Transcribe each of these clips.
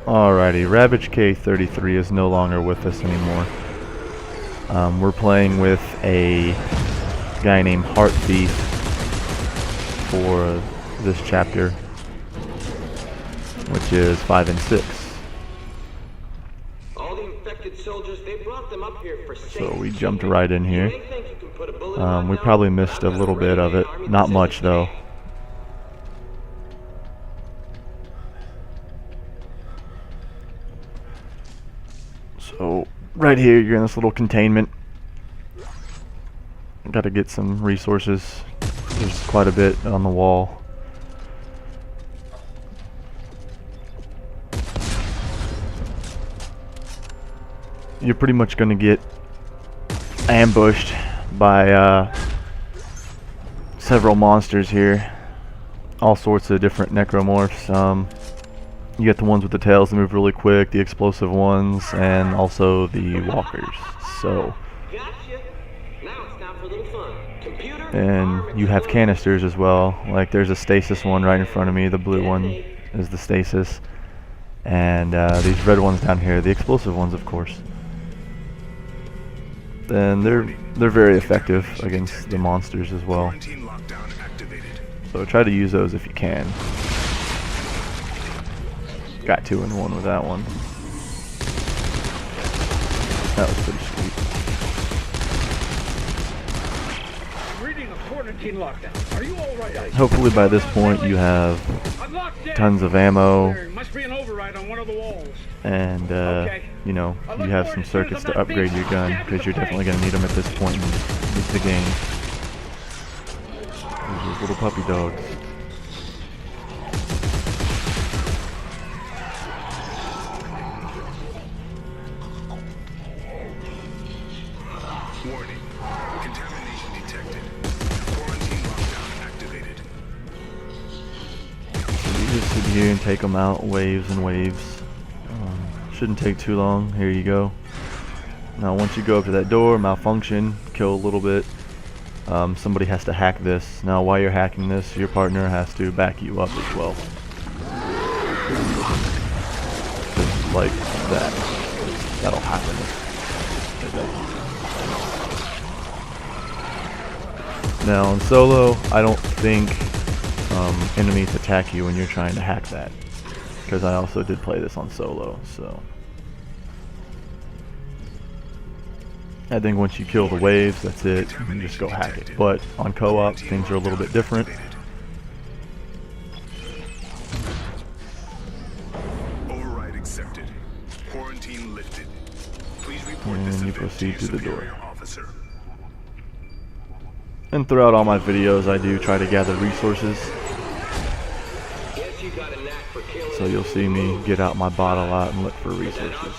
Alrighty, Ravage K33 is no longer with us anymore. We're playing with a guy named Heart Thief for this chapter, which is 5 and 6. All the infected soldiers, they brought them up here for safety. So we jumped right in here. We probably missed a little bit of it, not much though. So right here you're in this little containment. Got to get some resources. There's quite a bit on the wall. You're pretty much going to get ambushed by several monsters here. All sorts of different necromorphs. You get the ones with the tails that move really quick, the explosive ones, and also the walkers. So, and you have canisters as well. Like there's a stasis one right in front of me. The blue one is the stasis, and these red ones down here, the explosive ones, of course. And they're very effective against the monsters as well. So try to use those if you can. Got 2 in 1 with that one. That was pretty sweet. Reading a quarantine lockdown. Are you all right, Isaac? Hopefully by this point you have tons of ammo. There must be an override on one of the walls. And you know, you have some circuits to upgrade your gun, because you're definitely going to need them at this point in the game. There's those little puppy dogs. Warning. Contamination detected. Quarantine lockdown activated. So you just sit here and take them out, waves and waves. Shouldn't take too long. Here you go. Now once you go up to that door, malfunction, kill a little bit. Somebody has to hack this. Now while you're hacking this, your partner has to back you up as well. Just like that. That'll happen. Now in solo, I don't think enemies attack you when you're trying to hack that, because I also did play this on solo, so I think once you kill the waves, that's it. You can just go hack it. But on co-op, things are a little bit different. Override accepted. Quarantine lifted. Please report And this you event proceed to to the door. superior officer. And throughout all my videos, I do try to gather resources. So you'll see me get out my bot a lot and look for resources.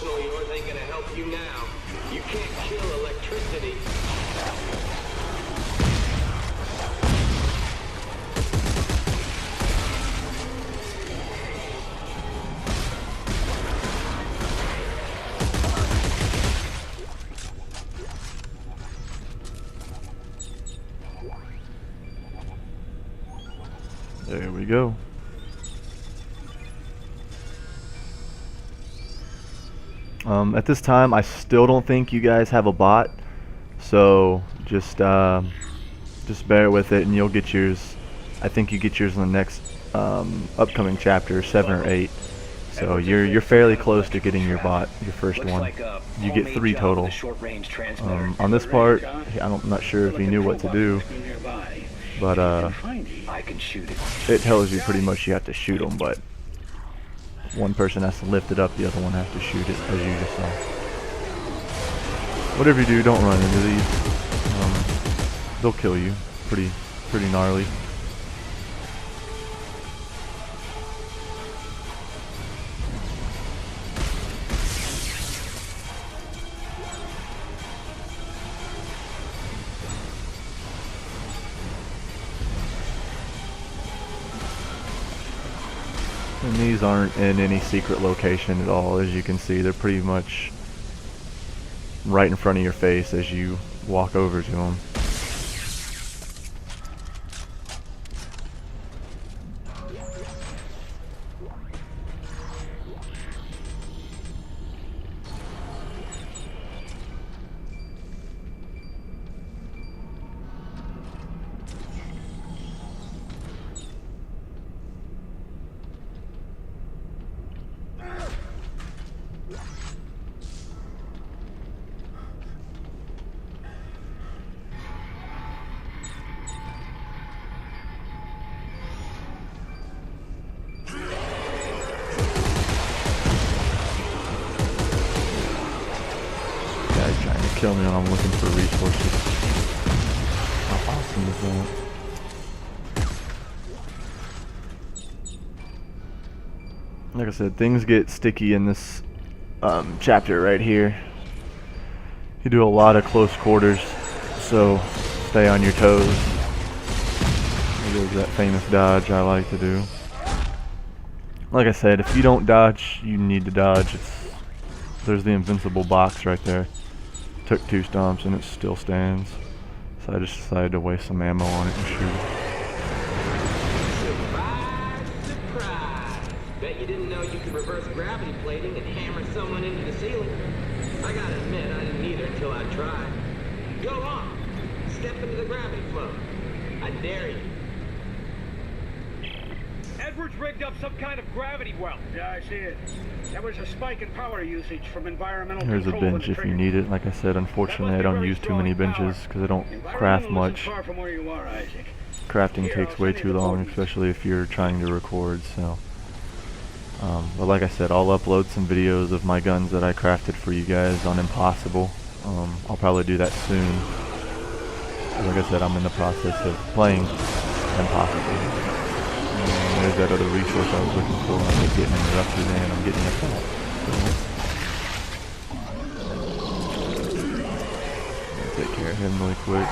There we go. At this time, I still don't think you guys have a bot, so just bear with it, and you'll get yours. I think you get yours in the next upcoming chapter, 7 or 8. So you're fairly close to getting your bot, your first one. You get 3 total. On this part, I'm not sure if he knew what to do, but it tells you pretty much you have to shoot them, but one person has to lift it up, the other one has to shoot it, as you just saw. Whatever you do, don't run into these. They'll kill you. Pretty gnarly. And these aren't in any secret location at all. As you can see, they're pretty much right in front of your face as you walk over to them. kill me when I'm looking for resources. How awesome is that? Like I said, things get sticky in this chapter right here. You do a lot of close quarters, so stay on your toes. There goes that famous dodge I like to do. Like I said, if you don't dodge, you need to dodge. There's the invincible box right there. Took 2 stomps and it still stands. So I just decided to waste some ammo on it and shoot. Surprise, surprise. Bet you didn't know you could reverse gravity plating and hammer someone into the ceiling. I gotta admit, I didn't either until I tried. Go on. Step into the gravity flow. I dare you. Edwards rigged up some kind of gravity well. Yeah, I see it. There was a spike in power usage from environmental Here's a control of bench the if you trigger. need it. Like I said, unfortunately I don't use too many benches because I don't craft Environmental much. isn't far from where you are, Isaac. Crafting Here, takes I'll way send you too the long, coordinates. especially if you're trying to record, so. But like I said, I'll upload some videos of my guns that I crafted for you guys on Impossible. I'll probably do that soon. Like I said, I'm in the process of playing Impossible. And there's that other resource I was looking for. I'm just getting interrupted and I'm getting attacked. So, take care of him really quick.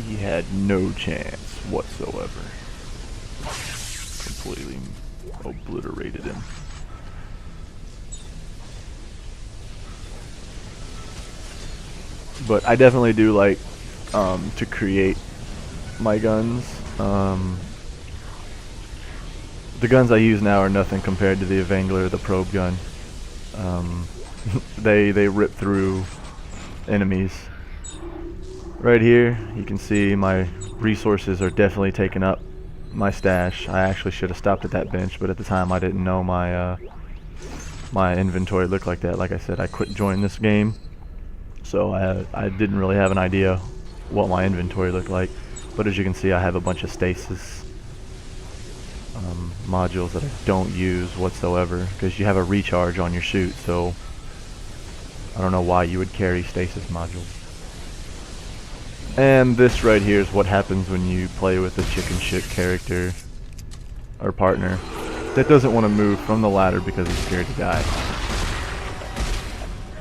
He had no chance whatsoever. Completely obliterated him. But I definitely do like to create my guns. The guns I use now are nothing compared to the Evangler, the probe gun. They rip through enemies. Right here, you can see my resources are definitely taking up my stash. I actually should have stopped at that bench, but at the time I didn't know my my inventory looked like that. Like I said, I quit joining this game, so I didn't really have an idea what my inventory looked like. But as you can see, I have a bunch of stasis modules that I don't use whatsoever because you have a recharge on your suit, so I don't know why you would carry stasis modules. And this right here is what happens when you play with a chicken shit character or partner that doesn't want to move from the ladder because he's scared to die.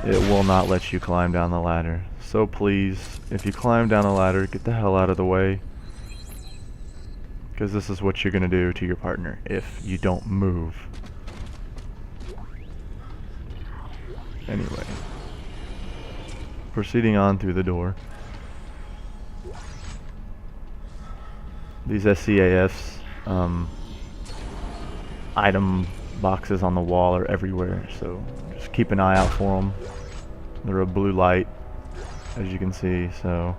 It will not let you climb down the ladder. So please, if you climb down the ladder, get the hell out of the way. Because this is what you're going to do to your partner if you don't move. Anyway. Proceeding on through the door. These SCAFs, item boxes on the wall are everywhere, so just keep an eye out for them. They're a blue light, as you can see, so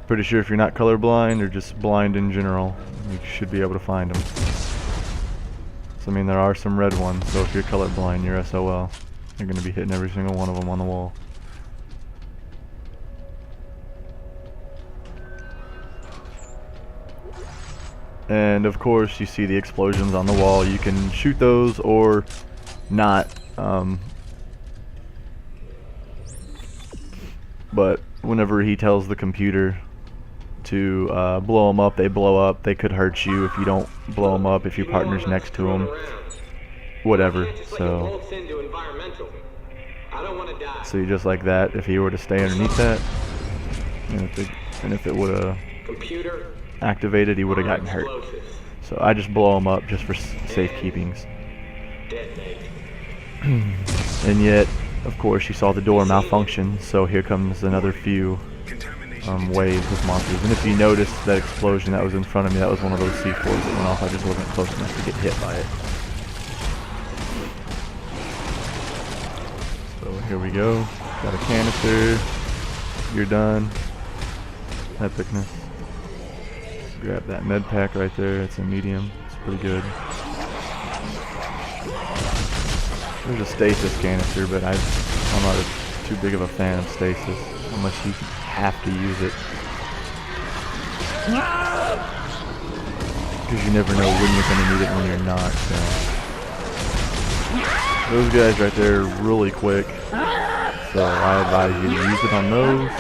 pretty sure if you're not colorblind or just blind in general, you should be able to find them. So I mean, there are some red ones, so if you're colorblind, you're SOL. You're going to be hitting every single one of them on the wall. And of course you see the explosions on the wall. You can shoot those or not, but whenever he tells the computer to blow them up, they blow up. They could hurt you if you don't blow them up, if your partner's next to them, whatever. So see, just like that, if he were to stay underneath that, and if it would have activated, he would have gotten hurt. So I just blow him up just for safekeepings. And yet, of course, you saw the door malfunction, so here comes another few waves of monsters. And if you noticed that explosion that was in front of me, that was one of those C4s that went off. I just wasn't close enough to get hit by it. So here we go. Got a canister. You're done. Epicness. Grab that med pack right there. It's a medium. It's pretty good. There's a stasis canister, but I'm not too big of a fan of stasis unless you have to use it. Because you never know when you're going to need it and when you're not. So. Those guys right there are really quick. So I advise you to use it on those.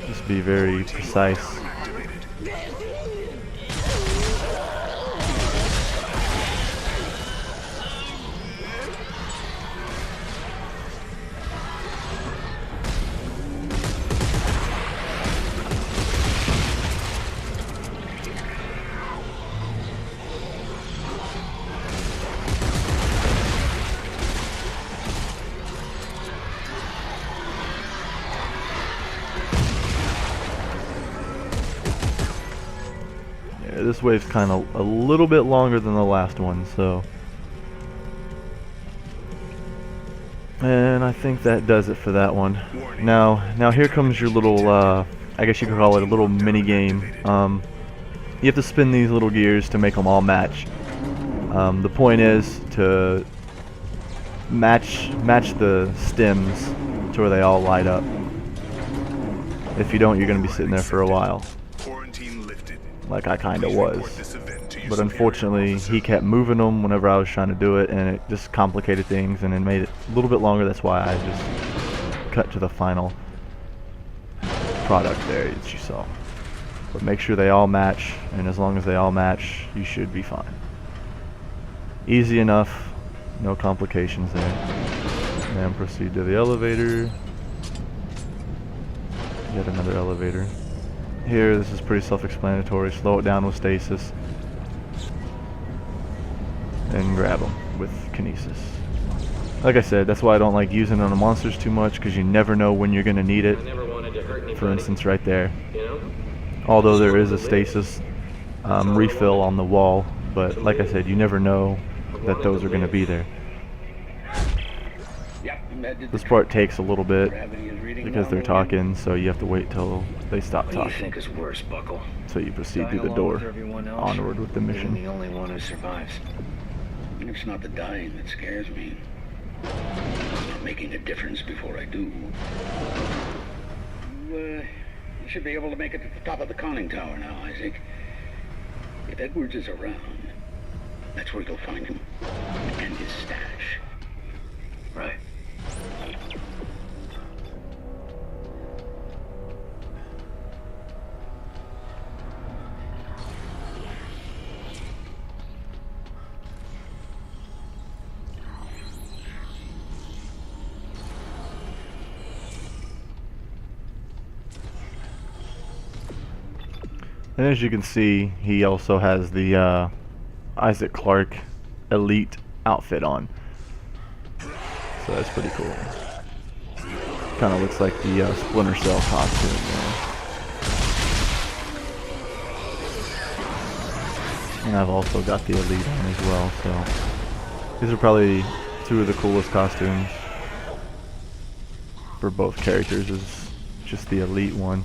Just be very precise. This wave's kind of a little bit longer than the last one, so. And I think that does it for that one. Now here comes your little, I guess you could call it a little mini game. You have to spin these little gears to make them all match. The point is to match the stems to where they all light up. If you don't, you're going to be sitting there for a while. Like I kind of was. But unfortunately, he kept moving them whenever I was trying to do it, and it just complicated things and it made it a little bit longer. That's why I just cut to the final product there that you saw. But make sure they all match, and as long as they all match, you should be fine. Easy enough, no complications there. And proceed to the elevator. Yet another elevator. Here, this is pretty self-explanatory. Slow it down with stasis. And grab them with kinesis. Like I said, that's why I don't like using it on the monsters too much, because you never know when you're going to need it. For instance, right there. Although there is a stasis refill on the wall, but like I said, you never know that those are going to be there. This part takes a little bit because they're talking, so you have to wait till they stop talking. What do you think is worse, Buckle? So you proceed through the door, onward with the mission. Being the only one who survives. It's not the dying that scares me. It's not making a difference before I do. You should be able to make it to the top of the conning tower now, Isaac. If Edwards is around, that's where you'll find him. And his stash. Right. And as you can see, he also has the Isaac Clarke Elite outfit on. So that's pretty cool. Kind of looks like the Splinter Cell costume. And I've also got the Elite on as well. So these are probably two of the coolest costumes for both characters. Is just the Elite one.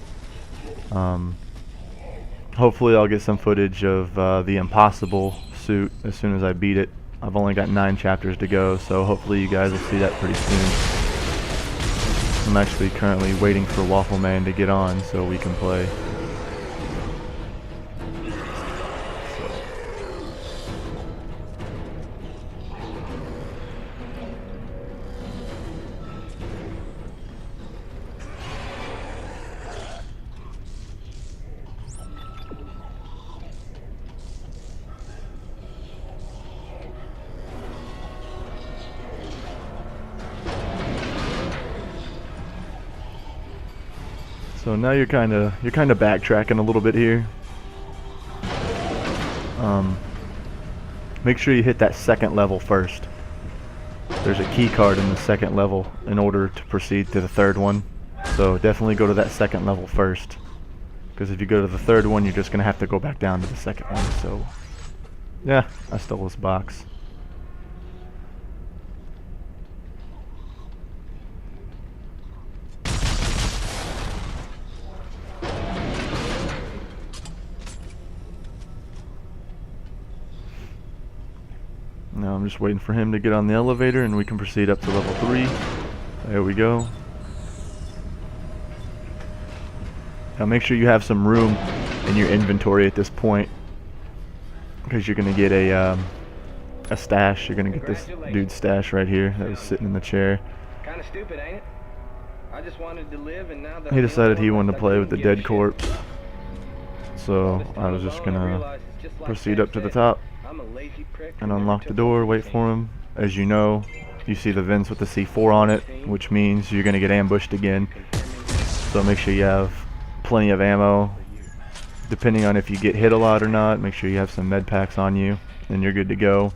Hopefully I'll get some footage of the Impossible suit as soon as I beat it. I've only got 9 chapters to go, so hopefully you guys will see that pretty soon. I'm actually currently waiting for Waffle Man to get on so we can play. So now you're kind of backtracking a little bit here. Make sure you hit that second level first. There's a key card in the second level in order to proceed to the third one. So definitely go to that second level first. Because if you go to the third one, you're just going to have to go back down to the second one. So, yeah, I stole this box. Now I'm just waiting for him to get on the elevator and we can proceed up to level 3. There we go. Now make sure you have some room in your inventory at this point, because you're gonna get a stash. You're gonna get this dude's stash right here that was sitting in the chair. Kind of stupid, ain't it? I just wanted to live, and now that He decided he wanted to play with the dead corpse, so I was just gonna proceed up to the top and unlock the door, wait for him. As you know, you see the vents with the C4 on it, which means you're gonna get ambushed again. So make sure you have plenty of ammo. Depending on if you get hit a lot or not, make sure you have some med packs on you, and you're good to go.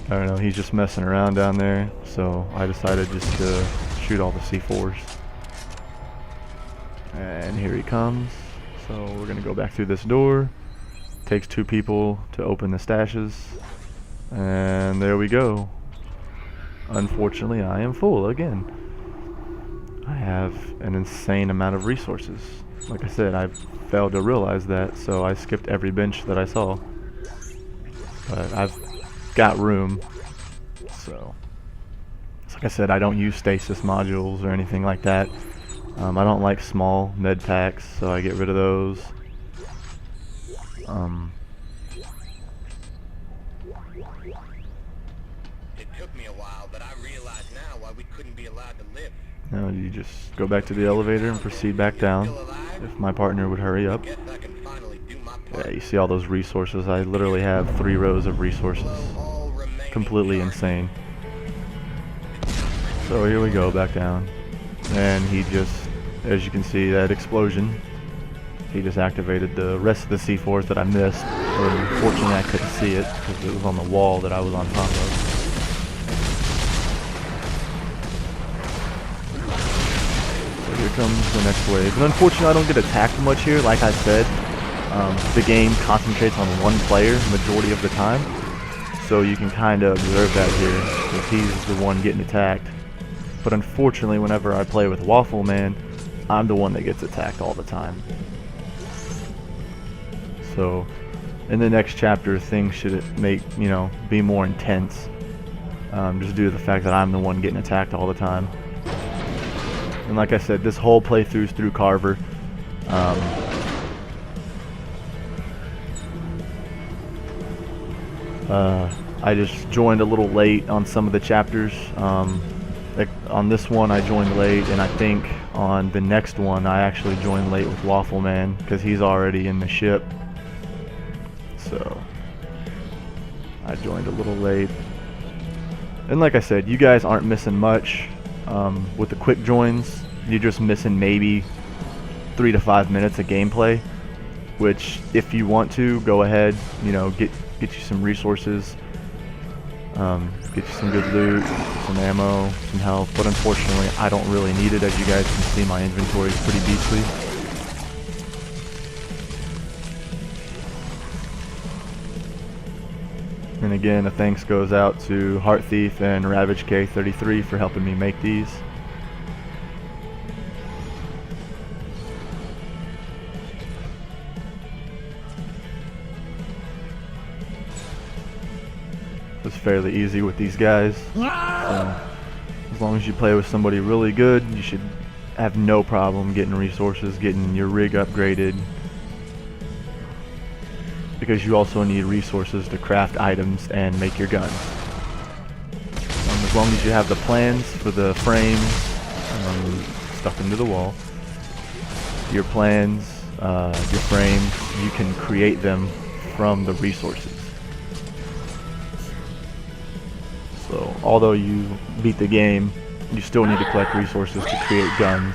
I don't know, he's just messing around down there, so I decided just to shoot all the C4s. And here he comes. So we're gonna go back through this door. Takes 2 people to open the stashes. And there we go. Unfortunately, I am full again. I have an insane amount of resources. Like I said, I failed to realize that, so I skipped every bench that I saw. But I've got room, so like I said, I don't use stasis modules or anything like that. I don't like small med packs, so I get rid of those. It took me a while, but I realize now why we couldn't be allowed to live. Now you just go back to the elevator and proceed back down. If my partner would hurry up. Guess I can finally do my part. Yeah, you see all those resources. I literally have 3 rows of resources. All remaining Completely yards. insane. So here we go, back down. And he just, as you can see, that explosion, he just activated the rest of the C4s that I missed. Unfortunately, I couldn't see it because it was on the wall that I was on top of. So here comes the next wave. And unfortunately, I don't get attacked much here. Like I said, the game concentrates on one player majority of the time. So you can kind of observe that here, because he's the one getting attacked. But unfortunately, whenever I play with Waffle Man, I'm the one that gets attacked all the time. So, in the next chapter, things should be more intense. Just due to the fact that I'm the one getting attacked all the time. And like I said, this whole playthrough's through Carver. I just joined a little late on some of the chapters. Like on this one I joined late, and I think on the next one I actually joined late with Waffle Man because he's already in the ship. So I joined a little late. And like I said, you guys aren't missing much. With the quick joins, you're just missing maybe 3 to 5 minutes of gameplay, which if you want to, go ahead, get you some resources, get you some good loot, some ammo, some health, but unfortunately I don't really need it. As you guys can see, my inventory is pretty beastly. And again, a thanks goes out to Heart Thief and Ravage K33 for helping me make these. It's fairly easy with these guys. So, as long as you play with somebody really good, you should have no problem getting resources, getting your rig upgraded. Because you also need resources to craft items and make your guns. As long as you have the plans for the frames stuck into the wall, your plans, your frames, you can create them from the resources. So although you beat the game, you still need to collect resources to create guns.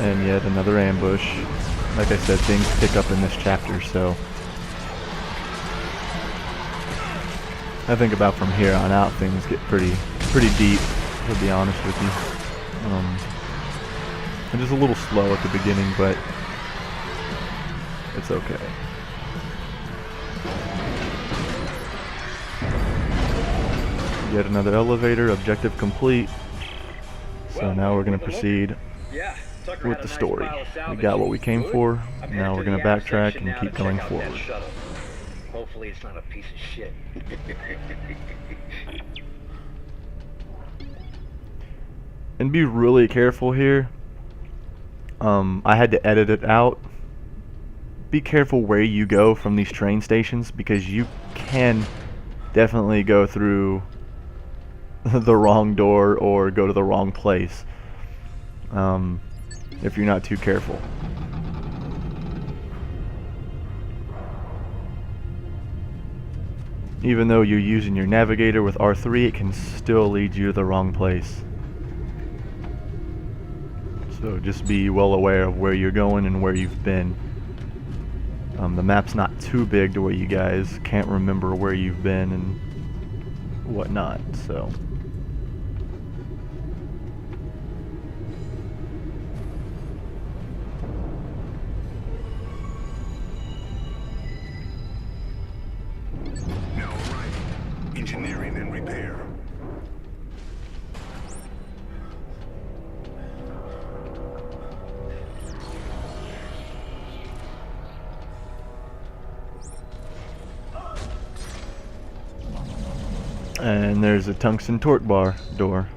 And yet another ambush. Like I said, things pick up in this chapter, so I think about from here on out things get pretty deep, to be honest with you. And just a little slow at the beginning, but it's okay. Yet another elevator, objective complete. So now we're going to proceed with the story. We got what we came for. Now we're gonna backtrack and keep going forward. Hopefully it's not a piece of shit. And be really careful here. I had to edit it out. Be careful where you go from these train stations, because you can definitely go through the wrong door or go to the wrong place if you're not too careful. Even though you're using your navigator with R3, it can still lead you to the wrong place. So just be well aware of where you're going and where you've been. The map's not too big to where you guys can't remember where you've been and whatnot, so. Now arriving. Engineering and repair. And there's a tungsten torque bar door,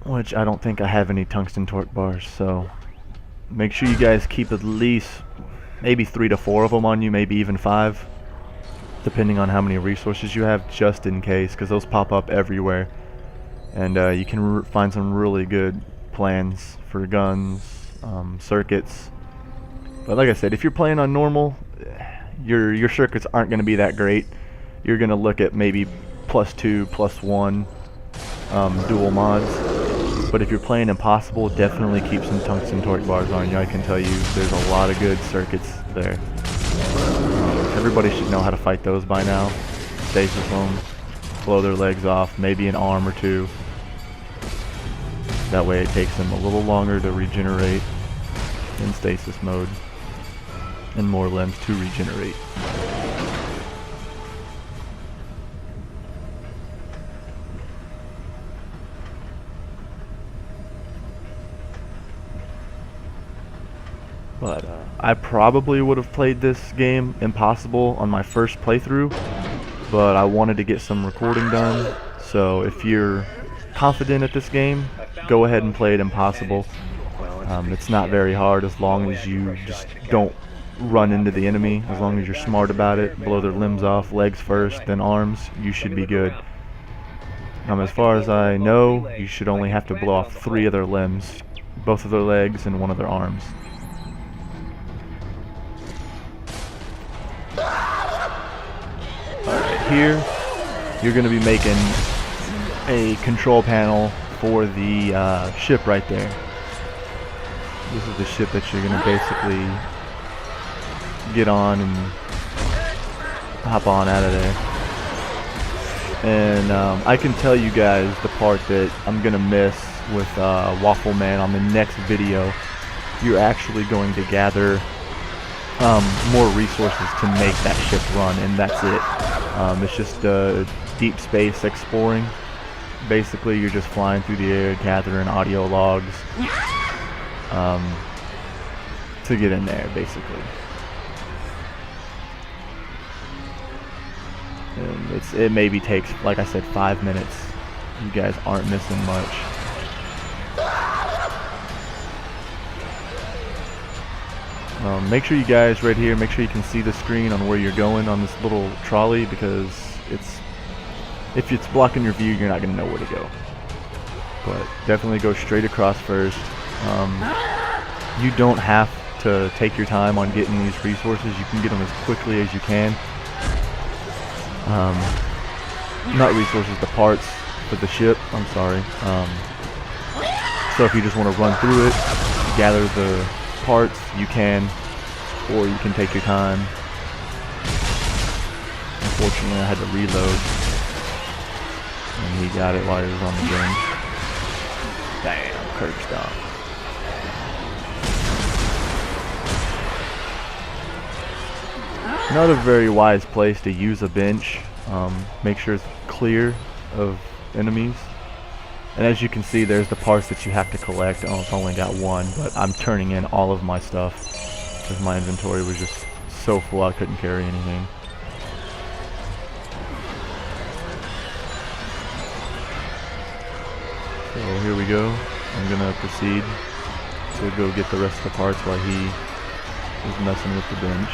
which I don't think I have any tungsten torque bars, so make sure you guys keep at least maybe 3 to 4 of them on you, maybe even 5, depending on how many resources you have, just in case, because those pop up everywhere. And you can find some really good plans for guns, circuits. But like I said, if you're playing on normal, your circuits aren't going to be that great. You're going to look at maybe +2, +1 dual mods. But if you're playing Impossible, definitely keep some tungsten torque bars on you. I can tell you there's a lot of good circuits there. Everybody should know how to fight those by now. Stasis them, blow their legs off, maybe an arm or two. That way it takes them a little longer to regenerate in stasis mode, and more limbs to regenerate. But I probably would have played this game Impossible on my first playthrough, but I wanted to get some recording done. So if you're confident at this game, go ahead and play it Impossible. It's not very hard, as long as you just don't run into the enemy. As long as you're smart about it, blow their limbs off, legs first, then arms, you should be good. As far as I know, you should only have to blow off 3 of their limbs, both of their legs and 1 of their arms. Here, you're going to be making a control panel for the ship right there. This is the ship that you're going to basically get on and hop on out of there. And I can tell you guys the part that I'm going to miss with Waffle Man on the next video. You're actually going to gather more resources to make that ship run, and that's it. It's just deep space exploring. Basically, you're just flying through the air, gathering audio logs to get in there, basically. And it maybe takes, like I said, 5 minutes. You guys aren't missing much. Make sure you guys right here, make sure you can see the screen on where you're going on this little trolley, because if it's blocking your view, you're not going to know where to go. But definitely go straight across first. You don't have to take your time on getting these resources. You can get them as quickly as you can. Not resources, the parts for the ship, I'm sorry. So if you just want to run through it, gather the parts, you can, or you can take your time. Unfortunately, I had to reload, and he got it while he was on the game. Damn, curb stop. Not a very wise place to use a bench. Make sure it's clear of enemies. And as you can see, there's the parts that you have to collect. Oh, I've only got one, but I'm turning in all of my stuff because my inventory was just so full I couldn't carry anything. So here we go. I'm gonna proceed to go get the rest of the parts while he is messing with the bench.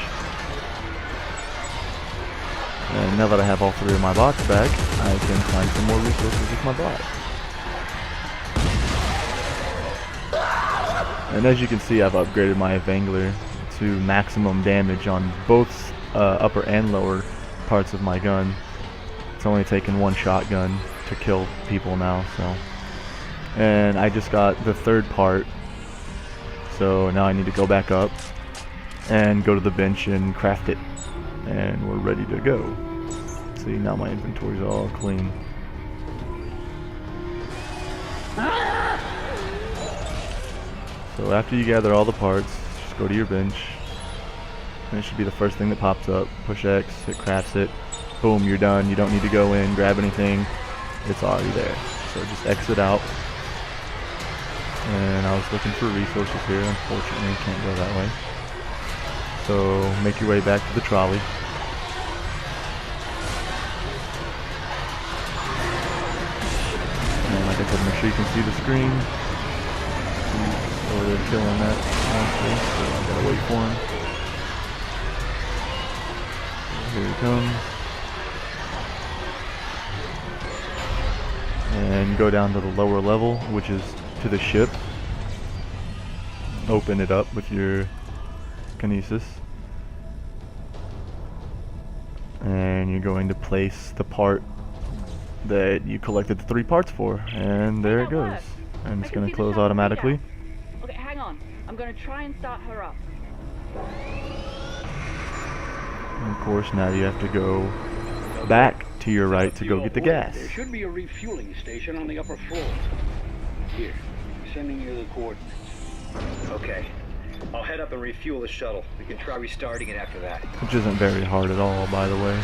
And now that I have all 3 of my bots back, I can find some more resources with my bot. And as you can see, I've upgraded my Evangler to maximum damage on both upper and lower parts of my gun. It's only taking 1 shotgun to kill people now, so. And I just got the 3rd part, so now I need to go back up and go to the bench and craft it, and we're ready to go. See, now my inventory's all clean. So after you gather all the parts, just go to your bench, and it should be the first thing that pops up. Push X, it crafts it, boom, you're done. You don't need to go in, grab anything, it's already there. So just exit out. And I was looking for resources here, unfortunately can't go that way. So make your way back to the trolley. And like I said, make sure you can see the screen. He's over there killing that monster, so I gotta wait for him. So here he comes. And go down to the lower level, which is to the ship. Open it up with your kinesis. And you're going to place the part that you collected the 3 parts for. And there it goes. And it's going to close automatically. Okay, hang on. I'm going to try and start her up. And of course, now you have to go back to your right to go get the gas. There should be a refueling station on the upper floor. Here, sending you the coordinates. Okay. I'll head up and refuel the shuttle. We can try restarting it after that. Which isn't very hard at all, by the way.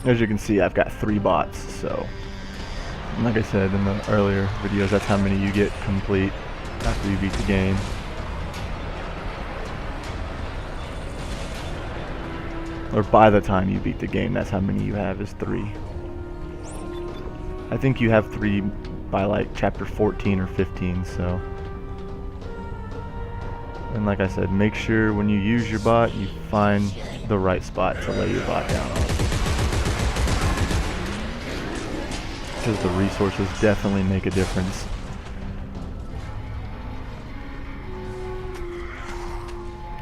As you can see, I've got 3 bots, so like I said in the earlier videos, that's how many you get complete after you beat the game. Or by the time you beat the game, that's how many you have, is 3. I think you have 3 by like chapter 14 or 15, so. And like I said, make sure when you use your bot, you find the right spot to lay your bot down on. Because the resources definitely make a difference.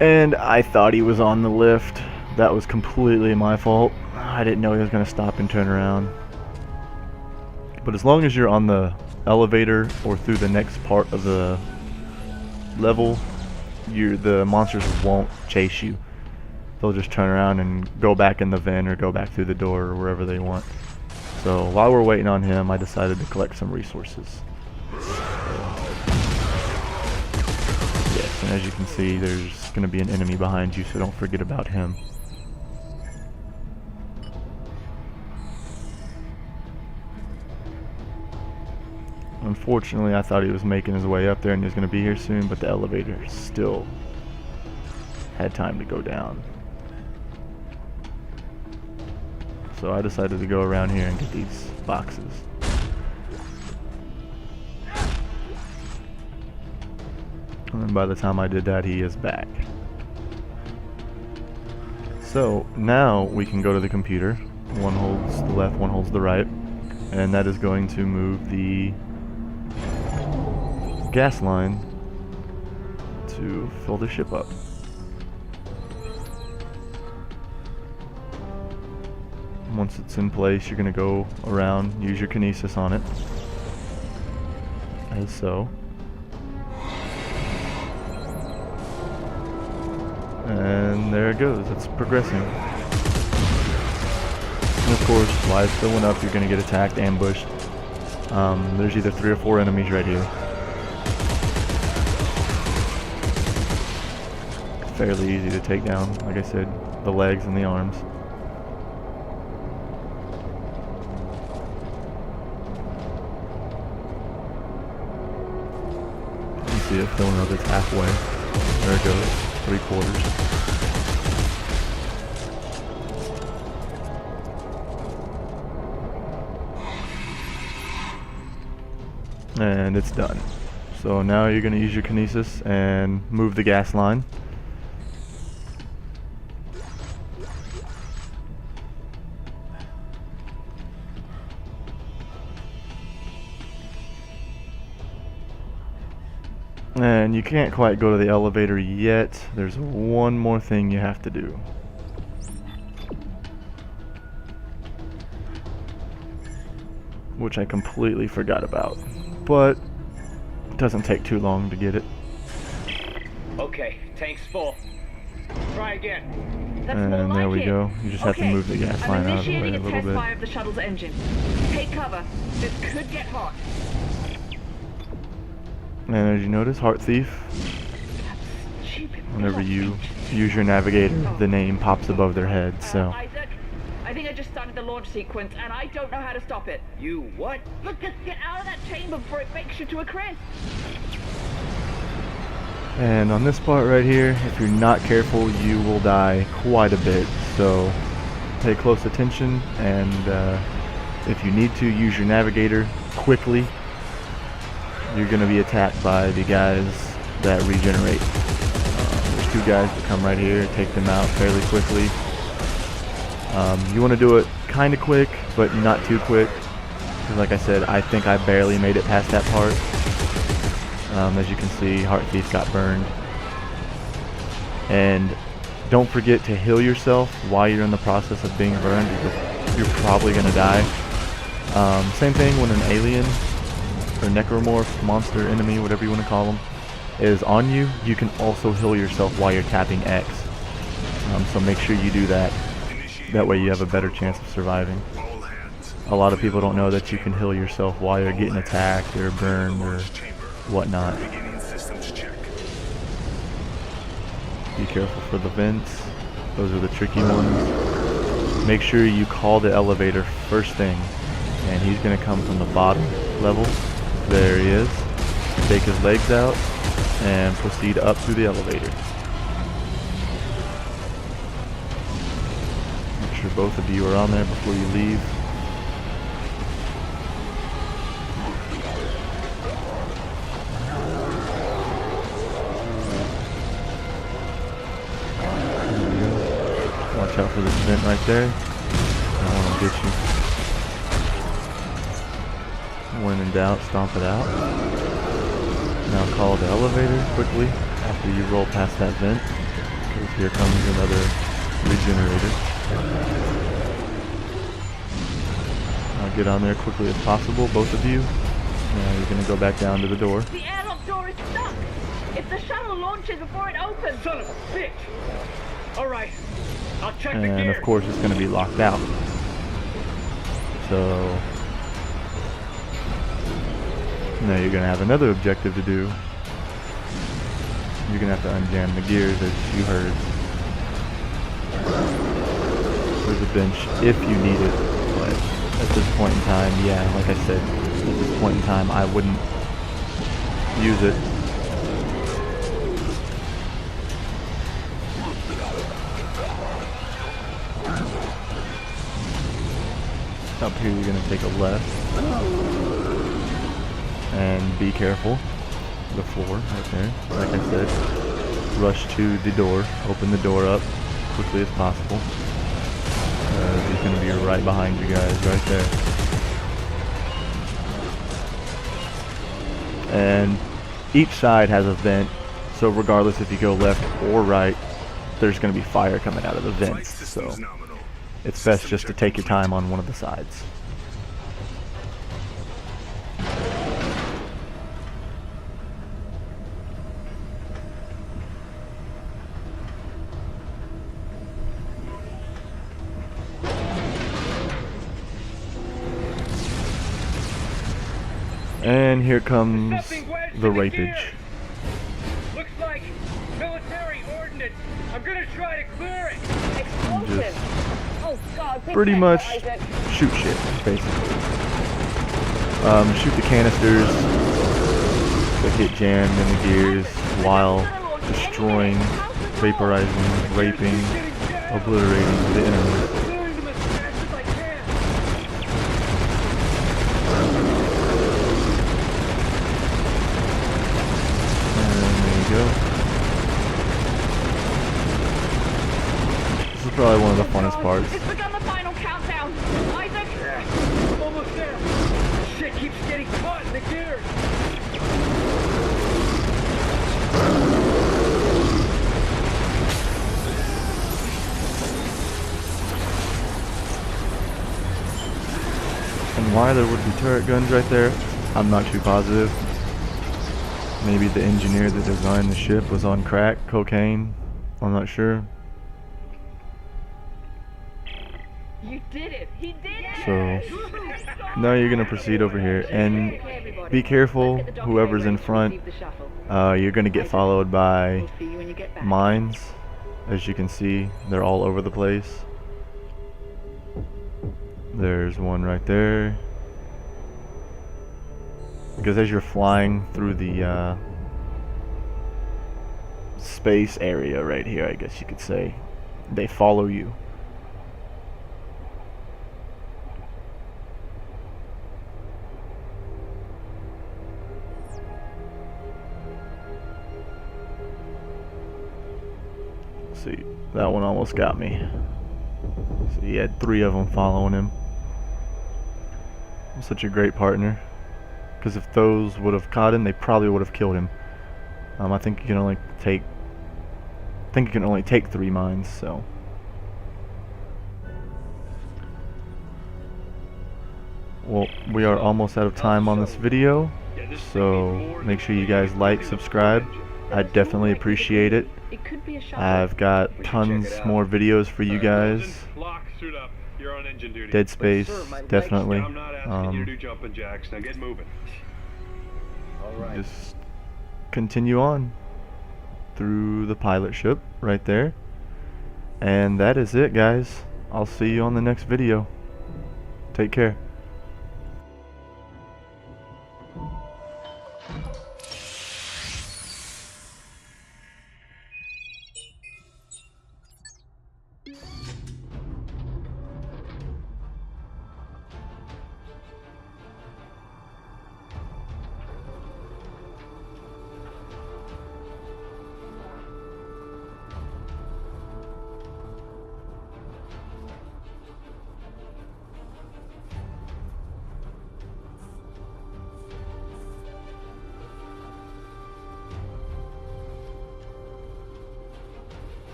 And I thought he was on the lift. That was completely my fault. I didn't know he was going to stop and turn around. But as long as you're on the elevator or through the next part of the level, the monsters won't chase you. They'll just turn around and go back in the vent or go back through the door or wherever they want. So while we're waiting on him, I decided to collect some resources. Yes, and as you can see, there's going to be an enemy behind you, so don't forget about him. Unfortunately, I thought he was making his way up there and he was going to be here soon, but the elevator still had time to go down. So I decided to go around here and get these boxes. And then by the time I did that, he is back. So now we can go to the computer. One holds the left, one holds the right. And that is going to move the gas line to fill the ship up. Once it's in place, you're going to go around, use your kinesis on it, as so. And there it goes, it's progressing. And of course, while it's filling up, you're going to get attacked, ambushed. There's either 3 or 4 enemies right here. Fairly easy to take down, like I said, the legs and the arms. You see it filling up, it's halfway. There it goes, 3/4. And it's done. So now you're going to use your kinesis and move the gas line. And you can't quite go to the elevator yet. There's one more thing you have to do. Which I completely forgot about. But it doesn't take too long to get it. Okay, tank's full. Try again. That's more And like there we it. go. You just have to Okay, move the gas I'm line out of the way initiating a a little test bit. fire of the shuttle's engine. Take cover. This could get hot. And as you notice, Heart Thief, Stupid. whenever you use your navigator, the name pops above their head. So Isaac, I think I just started the launch sequence, and I don't know how to stop it. You what? Look, just get out of that chamber before it bakes you to a crisp. And on this part right here, if you're not careful, you will die quite a bit. So pay close attention, and if you need to, use your navigator quickly. You're going to be attacked by the guys that regenerate. There's 2 guys that come right here, take them out fairly quickly. You want to do it kind of quick, but not too quick. Because like I said, I think I barely made it past that part. As you can see, Heart Thief got burned. And don't forget to heal yourself while you're in the process of being burned. You're probably going to die. Same thing when an alien or necromorph, monster, enemy, whatever you want to call them, is on you. You can also heal yourself while you're tapping X. So make sure you do that. That way you have a better chance of surviving. All hands. A lot of people don't know that you can heal yourself while you're getting attacked or burned or whatnot. Beginning systems check. Be careful for the vents. Those are the tricky ones. Make sure you call the elevator first thing. And he's going to come from the bottom level. There he is. Take his legs out and proceed up through the elevator. Make sure both of you are on there before you leave. Watch out for this vent right there. I don't want to get you. When in doubt, stomp it out. Now call the elevator quickly after you roll past that vent, because here comes another regenerator. Now get on there quickly as possible, both of you. Now you're going to go back down to the door. The airlock door is stuck. If the shuttle launches before it opens. Son of a bitch! Alright, I'll check the And gear. of course it's going to be locked out. So now you're going to have another objective to do. You're going to have to unjam the gears, as you heard. There's a bench if you need it, but at this point in time, yeah, like I said, at this point in time I wouldn't use it. Up here you're going to take a left. And be careful. The floor right there. Like I said, rush to the door. Open the door up quickly as possible. He's going to be right behind you guys, right there. And each side has a vent, so regardless if you go left or right, there's going to be fire coming out of the Flight vents. So systems nominal. it's best just to take your time on one of the sides. And here comes Something wedged the in the rapage. gear. Looks like military ordnance. I'm gonna try to clear it. Explosive. Oh God. be Pretty careful, much Isaac. shoot shit, basically. Shoot the canisters that get jammed in the gears while destroying, vaporizing, raping, obliterating the enemies. Clearing them as fast as I can. And there you go. This is probably one of the funnest parts. It's begun the final countdown. Isaac. I'm almost there. Shit keeps getting caught in the gears. And why there would be turret guns right there, I'm not too positive. Maybe the engineer that designed the ship was on crack, cocaine, I'm not sure. You did it. He did it. So now you're gonna proceed over here and be careful, whoever's in front. You're gonna get followed by We'll see you when you get back. mines. As you can see, they're all over the place. There's one right there. Because as you're flying through the space area right here, I guess you could say, they follow you. See, that one almost got me. So he had 3 of them following him. I'm such a great partner. Because if those would have caught him, they probably would have killed him. I think you can only take. I think you can only take 3 mines. So. Well, we are almost out of time on this video. So make sure you guys like, subscribe. I definitely appreciate it. It could be a shuttle. I've got We should tons check it out. more videos for you guys. Lock, suit up. You're on engine duty. Dead Space, sir, my legs- definitely. I'm not asking you to do jumping jacks. Now get moving. All right. Just continue on through the pilot ship right there. And that is it, guys. I'll see you on the next video. Take care.